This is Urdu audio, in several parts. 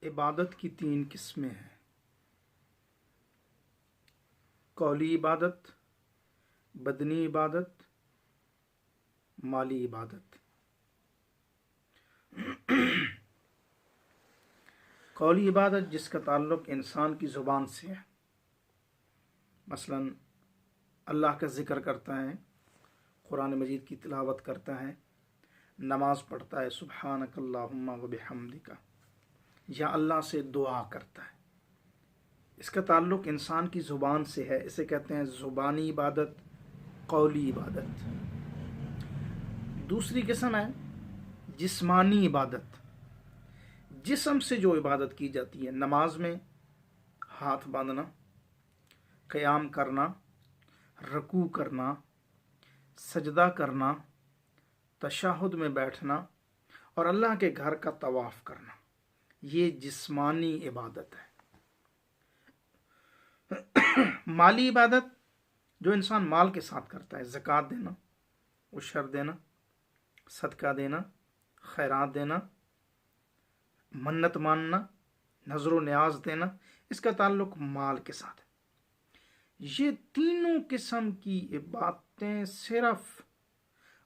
عبادت کی 3 قسمیں ہیں: قولی عبادت، بدنی عبادت، مالی عبادت۔ قولی عبادت جس کا تعلق انسان کی زبان سے ہے، مثلا اللہ کا ذکر کرتا ہے، قرآن مجید کی تلاوت کرتا ہے، نماز پڑھتا ہے سبحانک اللہم و بحمدک، یا اللہ سے دعا کرتا ہے، اس کا تعلق انسان کی زبان سے ہے، اسے کہتے ہیں زبانی عبادت، قولی عبادت۔ دوسری قسم ہے جسمانی عبادت، جسم سے جو عبادت کی جاتی ہے، نماز میں ہاتھ باندھنا، قیام کرنا، رکوع کرنا، سجدہ کرنا، تشہد میں بیٹھنا اور اللہ کے گھر کا طواف کرنا، یہ جسمانی عبادت ہے۔ مالی عبادت جو انسان مال کے ساتھ کرتا ہے، زکوٰۃ دینا، عشر دینا، صدقہ دینا، خیرات دینا، منت ماننا، نذر و نیاز دینا، اس کا تعلق مال کے ساتھ ہے۔ یہ تینوں قسم کی عبادتیں صرف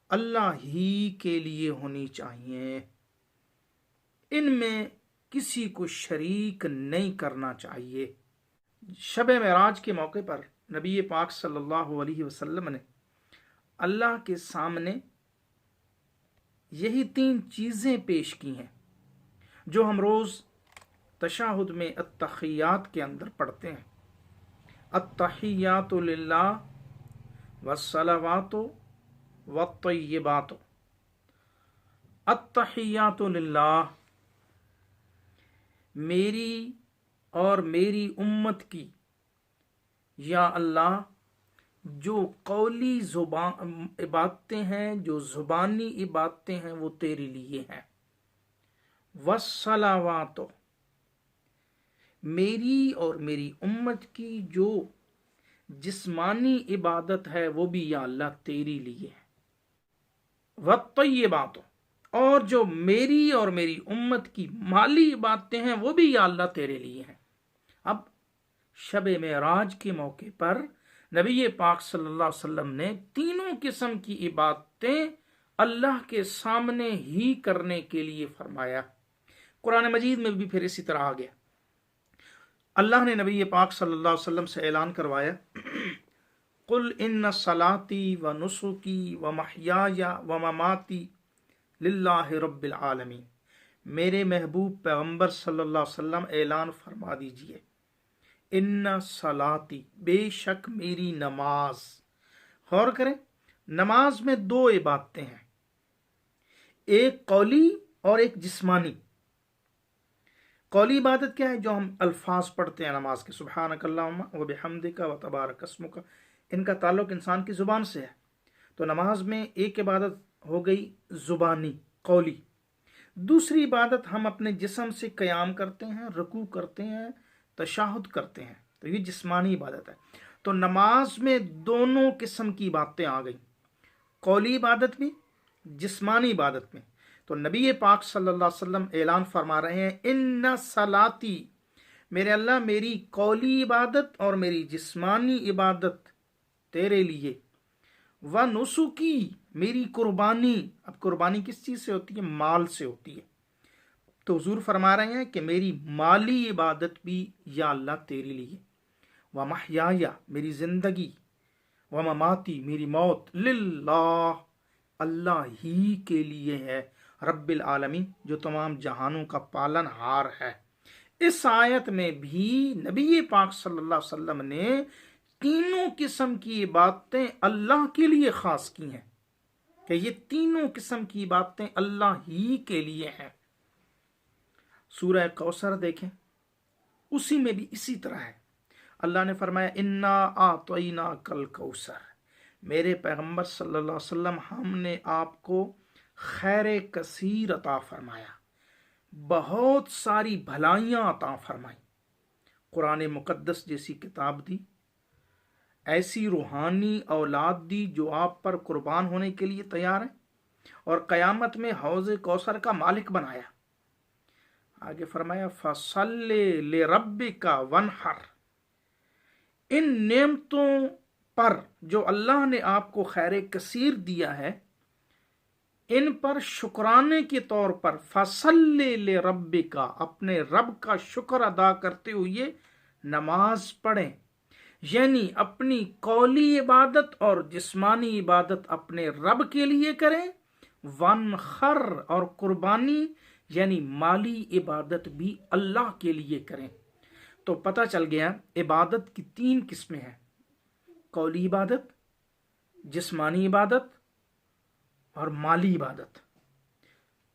اللہ ہی کے لیے ہونی چاہیے، ان میں کسی کو شریک نہیں کرنا چاہیے۔ شب معراج کے موقع پر نبی پاک صلی اللہ علیہ وسلم نے اللہ کے سامنے یہی 3 چیزیں پیش کی ہیں جو ہم روز تشہد میں التحیات کے اندر پڑھتے ہیں: التحیات للہ والصلوات والطیبات۔ التحیات للہ، میری اور میری امت کی یا اللہ جو قولی عبادتیں ہیں، جو زبانی عبادتیں ہیں، وہ تیرے لیے ہیں۔ والصلوات، میری اور میری امت کی جو جسمانی عبادت ہے وہ بھی یا اللہ تیری لیے ہے۔ والطیبات، اور جو میری اور میری امت کی مالی عبادتیں ہیں وہ بھی یا اللہ تیرے لیے ہیں۔ اب شب معراج کے موقع پر نبی پاک صلی اللہ علیہ وسلم نے تینوں قسم کی عبادتیں اللہ کے سامنے ہی کرنے کے لیے فرمایا۔ قرآن مجید میں بھی پھر اسی طرح آ گیا، اللہ نے نبی پاک صلی اللہ علیہ وسلم سے اعلان کروایا: قل ان صلاتی و نسکی و محیای و مماتی للہ رب العالمین۔ میرے محبوب پیغمبر صلی اللہ علیہ وسلم اعلان فرما دیجئے، ان صلاتی، بے شک میری نماز۔ غور کریں، نماز میں 2 عبادتیں ہیں، ایک قولی اور ایک جسمانی۔ قولی عبادت کیا ہے؟ جو ہم الفاظ پڑھتے ہیں نماز کے، سبحانک اللہم و بحمدک و تبارک اسمک، ان کا تعلق انسان کی زبان سے ہے۔ تو نماز میں ایک عبادت ہو گئی زبانی، قولی۔ دوسری عبادت ہم اپنے جسم سے قیام کرتے ہیں، رکوع کرتے ہیں، تشہد کرتے ہیں، تو یہ جسمانی عبادت ہے۔ تو نماز میں دونوں قسم کی باتیں آ گئیں، قولی عبادت بھی، جسمانی عبادت میں۔ تو نبی پاک صلی اللہ علیہ وسلم اعلان فرما رہے ہیں، ان صلاتی، میرے اللہ میری قولی عبادت اور میری جسمانی عبادت تیرے لیے، و نسکی، میری قربانی۔ اب قربانی کس چیز سے ہوتی ہے؟ مال سے ہوتی ہے۔ تو حضور فرما رہے ہیں کہ میری مالی عبادت بھی یا اللہ تیرے لیے، و محیای، میری زندگی، و مماتی، میری موت، للہ، اللہ ہی کے لیے ہے، رب العالمین، جو تمام جہانوں کا پالن ہار ہے۔ اس آیت میں بھی نبی پاک صلی اللہ علیہ وسلم نے تینوں قسم کی عبادتیں اللہ کے لیے خاص کی ہیں، کہ یہ تینوں قسم کی عبادتیں اللہ ہی کے لیے ہیں۔ سورہ کوثر دیکھیں، اسی میں بھی اسی طرح ہے، اللہ نے فرمایا انا اعطیناک الکوثر، میرے پیغمبر صلی اللہ علیہ وسلم ہم نے آپ کو خیر کثیر عطا فرمایا، بہت ساری بھلائیاں عطا فرمائیں، قرآن مقدس جیسی کتاب دی، ایسی روحانی اولاد دی جو آپ پر قربان ہونے کے لیے تیار ہے، اور قیامت میں حوض کوثر کا مالک بنایا۔ آگے فرمایا فصلی لربک وانحر، ان نعمتوں پر جو اللہ نے آپ کو خیر کثیر دیا ہے ان پر شکرانے کے طور پر فصلی لربک، اپنے رب کا شکر ادا کرتے ہوئے نماز پڑھیں، یعنی اپنی قولی عبادت اور جسمانی عبادت اپنے رب کے لیے کریں، وانحر اور قربانی یعنی مالی عبادت بھی اللہ کے لیے کریں۔ تو پتہ چل گیا عبادت کی 3 قسمیں ہیں، قولی عبادت، جسمانی عبادت اور مالی عبادت۔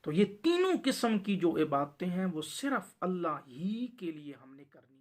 تو یہ تینوں قسم کی جو عبادتیں ہیں وہ صرف اللہ ہی کے لیے ہم نے کرنی